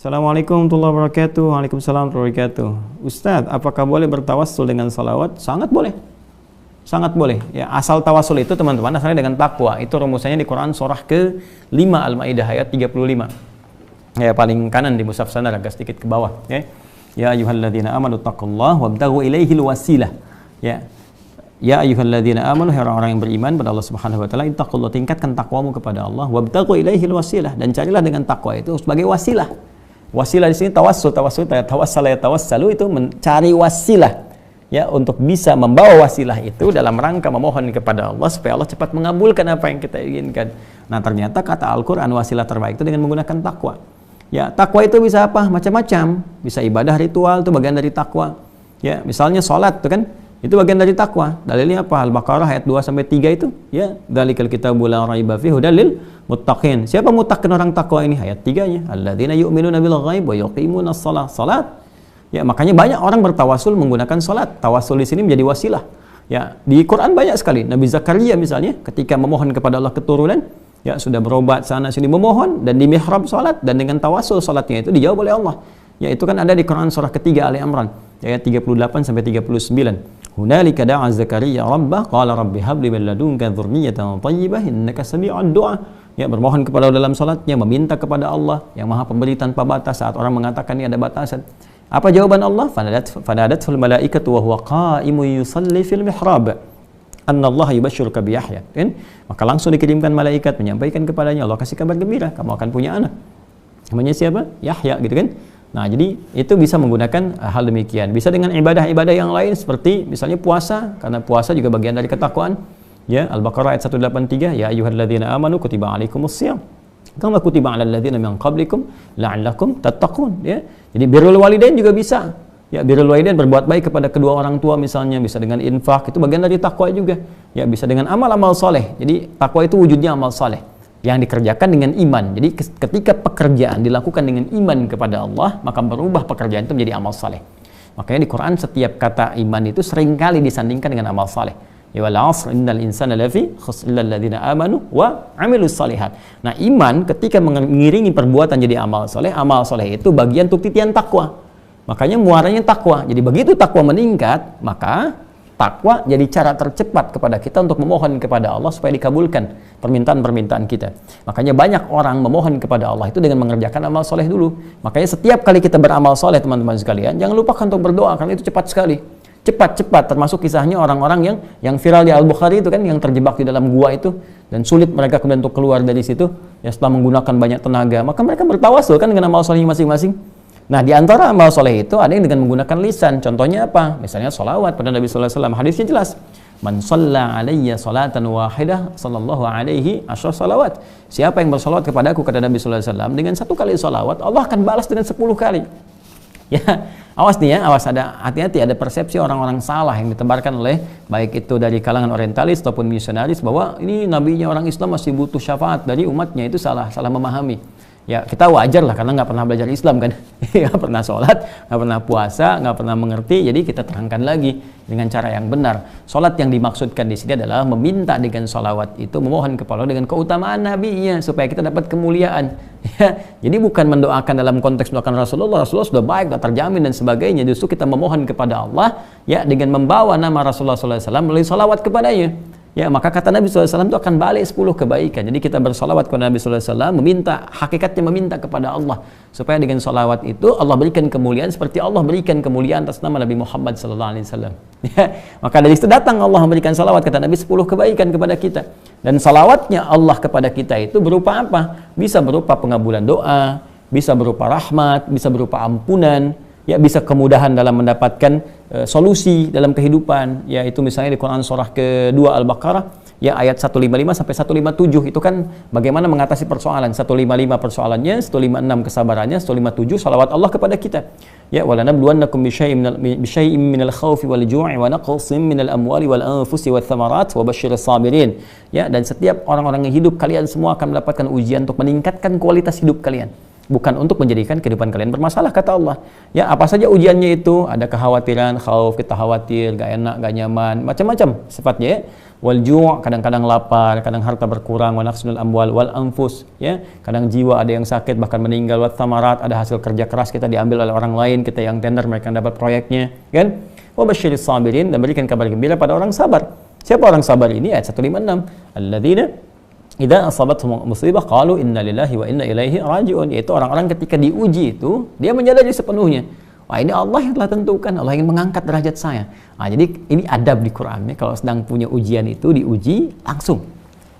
Assalamualaikum warahmatullahi wabarakatuh. Waalaikumsalam warahmatullahi wabarakatuh. Ustadz, apakah boleh bertawassul dengan salawat? Sangat boleh. Sangat boleh. Ya, asal tawassul itu teman-teman asalnya dengan takwa. Itu rumusannya di Quran surah ke-5 Al-Maidah ayat 35. Ya, paling kanan di mushaf sana agak sedikit ke bawah, ya. Ya ayyuhalladzina amanu taqullaha wabtaghu ilaihil wasilah. Ya. Ya ayyuhalladzina amanu, orang-orang yang beriman pada Allah Subhanahu wa taala, ittaqullaha, tingkatkan takwamu kepada Allah, wabtaghu ilaihil wasilah, dan carilah dengan takwa itu sebagai wasilah. Wasilah di sini tawassul tawassala yatawassalu, itu mencari wasilah, ya, untuk bisa membawa wasilah itu dalam rangka memohon kepada Allah supaya Allah cepat mengabulkan apa yang kita inginkan. Nah, ternyata kata Al-Qur'an wasilah terbaik itu dengan menggunakan takwa. Ya, takwa itu bisa apa? Macam-macam. Bisa ibadah ritual, itu bagian dari takwa. Ya, misalnya sholat itu kan, itu bagian dari takwa. Dalilnya apa? Al-Baqarah ayat 2 sampai 3 itu, ya, dzalikal kitabul la raiba fihi hudal lil muttaqin. Siapa muttaqin orang takwa ini? Ayat 3-nya, alladzina yu'minuna bil ghaib wa yuqimunas shalah. Salat. Ya, makanya banyak orang bertawasul menggunakan salat. Tawasul di sini menjadi wasilah. Ya, di Quran banyak sekali. Nabi Zakaria misalnya ketika memohon kepada Allah keturunan, ya, sudah berobat sana sini memohon, dan di mihrab salat, dan dengan tawasul salatnya itu dijawab oleh Allah. Ya, itu kan ada di Quran surah ketiga Ali Imran ayat 38 sampai 39. Hunalika da'a Zakaria rabbah qala rabbi habli min ladunka dzurriyyatan thayyibah innaka sami'ud du'a. Ya, bermohon kepada Allah dalam salatnya, meminta kepada Allah yang Maha Pemberi tanpa batas saat orang mengatakan ini ada batasan. Apa jawaban Allah? Fanadatul malaikatu wa huwa qa'imun yusalli fil mihrab. Annallaha yubashshiruka bi Yahya. Kan? Maka langsung dikirimkan malaikat menyampaikan kepadanya, Allah kasih kabar gembira, kamu akan punya anak. Namanya siapa? Yahya, gitu kan? Nah, jadi itu bisa menggunakan hal demikian. Bisa dengan ibadah-ibadah yang lain seperti misalnya puasa, karena puasa juga bagian dari ketakwaan. Ya, Al-Baqarah ayat 183, ya ayyuhalladzina amanu kutiba alaikumusshiyam kama kutiba alal ladzina min qablikum la'allakum tattaqun, ya. Jadi birrul walidain juga bisa. Ya, birrul walidain, berbuat baik kepada kedua orang tua misalnya, bisa dengan infak, itu bagian dari takwa juga. Ya, bisa dengan amal-amal soleh. Jadi takwa itu wujudnya amal soleh yang dikerjakan dengan iman. Jadi ketika pekerjaan dilakukan dengan iman kepada Allah, maka berubah pekerjaan itu menjadi amal soleh. Makanya di Quran setiap kata iman itu seringkali disandingkan dengan amal soleh. Ya wal 'asr innal insana lafi khusr illal ladzina amanu wa 'amilus shalihat. Nah, iman ketika mengiringi perbuatan jadi amal soleh itu bagian untuk titian takwa. Makanya muaranya takwa. Jadi begitu takwa meningkat, maka takwa jadi cara tercepat kepada kita untuk memohon kepada Allah supaya dikabulkan permintaan-permintaan kita. Makanya banyak orang memohon kepada Allah itu dengan mengerjakan amal soleh dulu. Makanya setiap kali kita beramal soleh, teman-teman sekalian, jangan lupakan untuk berdoa, karena itu cepat sekali. Cepat, termasuk kisahnya orang-orang yang viral di Al-Bukhari itu kan, yang terjebak di dalam gua itu, dan sulit mereka kemudian untuk keluar dari situ, ya, setelah menggunakan banyak tenaga. Maka mereka bertawasul kan dengan amal soleh masing-masing. Nah, di antara amal soleh itu ada yang dengan menggunakan lisan. Contohnya apa? Misalnya sholawat pada Nabi sallallahu alaihi wasallam. Hadisnya jelas. Man shalla alayya salatan wahidah sallallahu alaihi asyra salawat. Siapa yang bersolawat kepadaku, kata Nabi sallallahu alaihi wasallam, dengan satu kali solawat, Allah akan balas dengan 10 kali. Ya, awas nih ya, awas, ada hati-hati, ada persepsi orang-orang salah yang ditebarkan oleh baik itu dari kalangan orientalis ataupun misionaris bahwa ini nabinya orang Islam masih butuh syafaat dari umatnya. Itu salah memahami. Ya, kita wajar lah karena nggak pernah belajar Islam kan, nggak pernah sholat, nggak pernah puasa, nggak pernah mengerti. Jadi kita terangkan lagi dengan cara yang benar. Sholat yang dimaksudkan di sini adalah meminta dengan sholawat itu, memohon kepada Allah dengan keutamaan nabinya supaya kita dapat kemuliaan. Ya, jadi bukan mendoakan dalam konteks mendoakan Rasulullah sudah baik, sudah terjamin dan sebagainya. Justru kita memohon kepada Allah, ya, dengan membawa nama Rasulullah SAW melalui sholawat kepadanya. Ya, maka kata Nabi SAW itu akan balik 10 kebaikan. Jadi kita bersolawat kepada Nabi SAW, hakikatnya meminta kepada Allah supaya dengan solawat itu Allah berikan kemuliaan seperti Allah berikan kemuliaan atas nama Nabi Muhammad SAW. Ya, maka dari situ datang Allah memberikan solawat, kata Nabi, 10 kebaikan kepada kita. Dan solawatnya Allah kepada kita itu berupa apa? Bisa berupa pengabulan doa, bisa berupa rahmat, bisa berupa ampunan, ya, bisa kemudahan dalam mendapatkan solusi dalam kehidupan. Ya, itu misalnya di Quran surah kedua Al-Baqarah, ya, ayat 155 sampai 157 itu kan bagaimana mengatasi persoalan. 155 persoalannya, 156 kesabarannya, 157 salawat Allah kepada kita. Ya, walanabluwannakum bisyai'in minal khaufi wal ju'i wa naqsin minal amwali wal anfusi wath thamarat wa basyiris sabirin. Ya, dan setiap orang-orang yang hidup, kalian semua akan mendapatkan ujian untuk meningkatkan kualitas hidup kalian. bukan untuk menjadikan kehidupan kalian bermasalah, kata Allah. Ya, apa saja ujiannya itu, ada kekhawatiran, khauf, kita khawatir, gak enak, gak nyaman, macam-macam sifatnya ya. Wal ju', kadang-kadang lapar, kadang harta berkurang, wa naqsunul amwal wal anfus, ya. Kadang jiwa ada yang sakit bahkan meninggal, wa thamarat, ada hasil kerja keras kita diambil oleh orang lain, kita yang tender, mereka yang dapat proyeknya, kan? Wa basyiris sabirin, dan berikan kabar gembira pada orang sabar. Siapa orang sabar ini? Ayat 156. Alladzina idza asabathum musibah qalu inna lillahi wa inna ilaihi raji'un, yaitu orang-orang ketika diuji itu dia menyadari sepenuhnya, wah ini Allah yang telah tentukan, Allah ingin mengangkat derajat saya. Nah, jadi ini adab di Quran ya, kalau sedang punya ujian itu diuji langsung.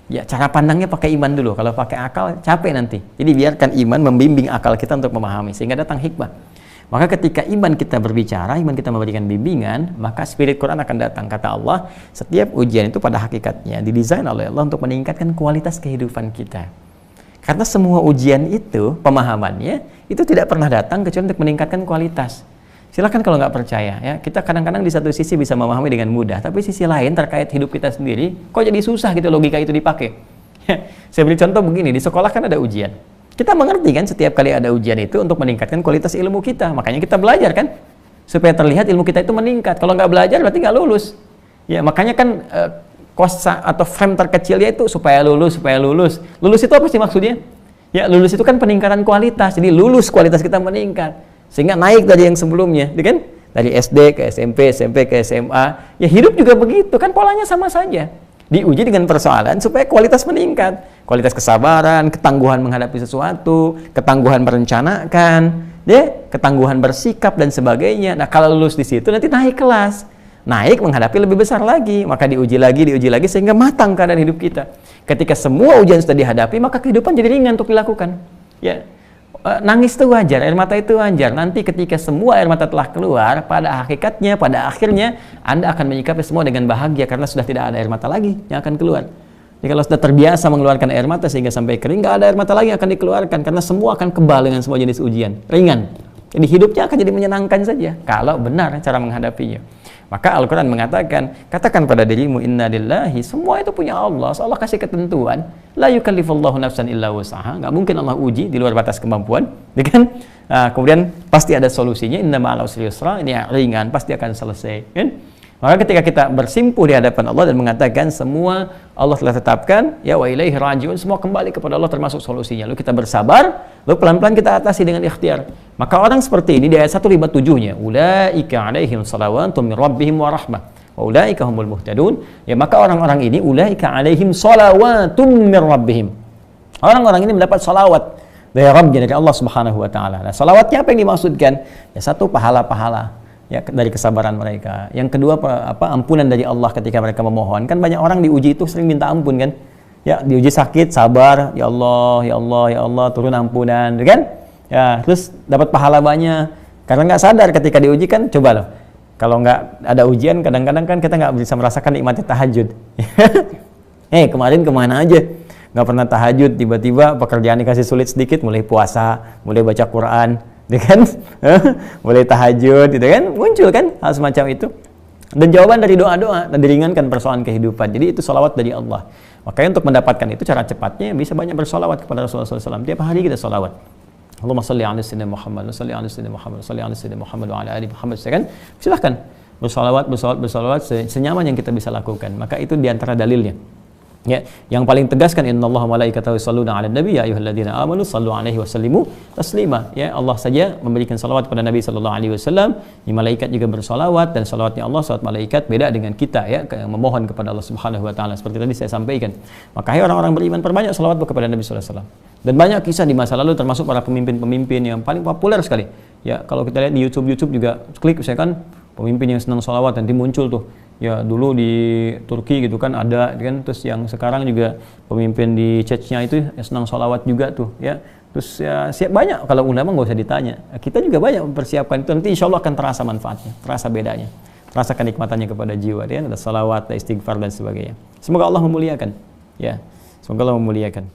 Ya, cara pandangnya pakai iman dulu, kalau pakai akal capek nanti. Jadi biarkan iman membimbing akal kita untuk memahami sehingga datang hikmah. Maka ketika iman kita berbicara, iman kita memberikan bimbingan, maka spirit Quran akan datang. Kata Allah, setiap ujian itu pada hakikatnya didesain oleh Allah untuk meningkatkan kualitas kehidupan kita. Karena semua ujian itu, pemahamannya, itu tidak pernah datang kecuali untuk meningkatkan kualitas. Silahkan kalau nggak percaya, ya, kita kadang-kadang di satu sisi bisa memahami dengan mudah, tapi sisi lain terkait hidup kita sendiri, kok jadi susah gitu logika itu dipakai. Saya beri contoh begini, di sekolah kan ada ujian. Kita mengerti kan setiap kali ada ujian itu untuk meningkatkan kualitas ilmu kita. Makanya kita belajar kan, supaya terlihat ilmu kita itu meningkat. Kalau nggak belajar berarti nggak lulus. Ya makanya kan kosa atau frame terkecilnya itu supaya lulus, supaya lulus. Lulus itu apa sih maksudnya? Ya lulus itu kan peningkatan kualitas. Jadi lulus kualitas kita meningkat. Sehingga naik dari yang sebelumnya. Kan? Dari SD ke SMP, SMP ke SMA. Ya hidup juga begitu. Kan polanya sama saja. Diuji dengan persoalan supaya kualitas meningkat. Kualitas kesabaran, ketangguhan menghadapi sesuatu, ketangguhan merencanakan, ya, ketangguhan bersikap dan sebagainya. Nah, kalau lulus di situ nanti naik kelas. Naik menghadapi lebih besar lagi, maka diuji lagi sehingga matang keadaan hidup kita. Ketika semua ujian sudah dihadapi, maka kehidupan jadi ringan untuk dilakukan. Ya. Nangis itu wajar, air mata itu wajar. Nanti ketika semua air mata telah keluar, pada hakikatnya, pada akhirnya Anda akan menyikapi semua dengan bahagia karena sudah tidak ada air mata lagi yang akan keluar. Jadi kalau sudah terbiasa mengeluarkan air mata sehingga sampai kering, nggak ada air mata lagi yang akan dikeluarkan karena semua akan kebal dengan semua jenis ujian, ringan. Jadi hidupnya akan jadi menyenangkan saja kalau benar cara menghadapinya. Maka Al-Quran mengatakan, katakan pada dirimu, inna lillahi, semua itu punya Allah. Allah kasih ketentuan, la yukallifullahu nafsan illa wus'aha, nggak mungkin Allah uji di luar batas kemampuan, kan? Nah, kemudian pasti ada solusinya, inna ma'al usri yusra, ini yang ringan, pasti akan selesai, kan? Maka ketika kita bersimpuh di hadapan Allah dan mengatakan semua Allah telah tetapkan, ya wa ilaihi raji'un, semua kembali kepada Allah termasuk solusinya. Lalu kita bersabar, lalu pelan-pelan kita atasi dengan ikhtiar. Maka orang seperti ini di ayat 157-nya, ulaika alaihim salawatun min rabbihim wa rahmah wa ulaika humul muhtadun. Ya maka orang-orang ini ulaika alaihim salawatun min rabbihim. Orang-orang ini mendapat salawat dari Rabbnya, dari Allah Subhanahu wa taala. Nah, salawatnya apa yang dimaksudkan? Ya satu, pahala-pahala ya dari kesabaran mereka. Yang kedua ampunan dari Allah ketika mereka memohon. Kan banyak orang diuji itu sering minta ampun kan? Ya, diuji sakit, sabar, ya Allah, ya Allah, ya Allah, turun ampunan, kan? Ya, terus dapat pahala banyak. Karena nggak sadar ketika diuji kan, coba loh. Kalau nggak ada ujian, kadang-kadang kan kita nggak bisa merasakan nikmatnya tahajud. Kemarin kemana aja? Nggak pernah tahajud, tiba-tiba pekerjaan dikasih sulit sedikit, mulai puasa, mulai baca Quran, kan? Mulai tahajud, gitu kan? Muncul kan hal semacam itu. Dan jawaban dari doa-doa dan diringankan persoalan kehidupan. Jadi itu salawat dari Allah. Makanya untuk mendapatkan itu cara cepatnya bisa banyak bersolawat kepada Rasulullah SAW. Tiap hari kita solawat. Allahumma salli ala sayyidina Muhammad, salli ala sayyidina Muhammad, salli ala sayyidina Muhammad wa ala ali Muhammad. Silahkan bersolawat senyaman yang kita bisa lakukan. Maka itu diantara dalilnya. Ya, yang paling tegaskan innallaha malaikatahu yusholluna 'alan nabi ya ayyuhalladzina amanu shallu 'alaihi wa sallimu taslima. Ya, Allah saja memberikan salawat kepada Nabi sallallahu alaihi wasallam, di malaikat juga bersalawat, dan salawatnya Allah, salawat malaikat beda dengan kita ya, yang memohon kepada Allah Subhanahu wa taala seperti tadi saya sampaikan. Maka hai orang-orang beriman, perbanyak salawat kepada Nabi sallallahu alaihi wasallam. Dan banyak kisah di masa lalu termasuk para pemimpin-pemimpin yang paling populer sekali. Ya, kalau kita lihat di YouTube juga klik misalkan pemimpin yang senang salawat, nanti muncul tuh. Ya dulu di Turki gitu kan ada kan, terus yang sekarang juga pemimpin di Chechnya itu ya, senang sholawat juga tuh ya. Terus ya siap banyak, kalau ulama nggak usah ditanya, kita juga banyak mempersiapkan itu, nanti insya Allah akan terasa manfaatnya, terasa bedanya, terasa kenikmatannya kepada jiwa, ya, ada sholawat, ada istighfar dan sebagainya. Semoga Allah memuliakan, ya, semoga Allah memuliakan.